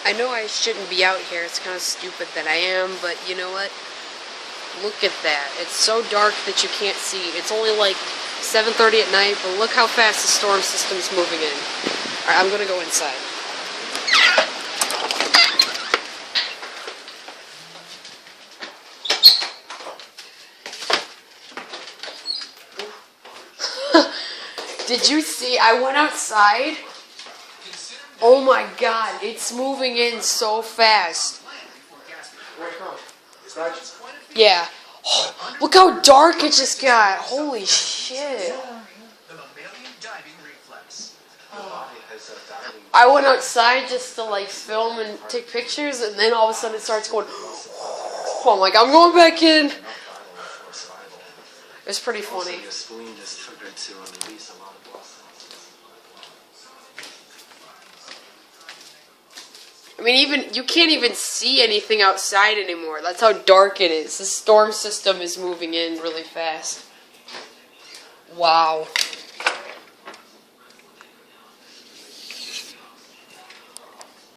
I know I shouldn't be out here. It's kind of stupid that I am, but you know what? Look at that. It's so dark that you can't see. It's only like 7:30 at night, but look how fast the storm system's moving in. Alright, I'm gonna go inside. Did you see? I went outside. Oh my god, it's moving in so fast. Yeah. Oh, look how dark it just got. Holy shit. I went outside just to like film and take pictures, and then all of a sudden it starts going. Oh, I'm like, I'm going back in. It's pretty funny. I mean, even you can't even see anything outside anymore. That's how dark it is. The storm system is moving in really fast. Wow.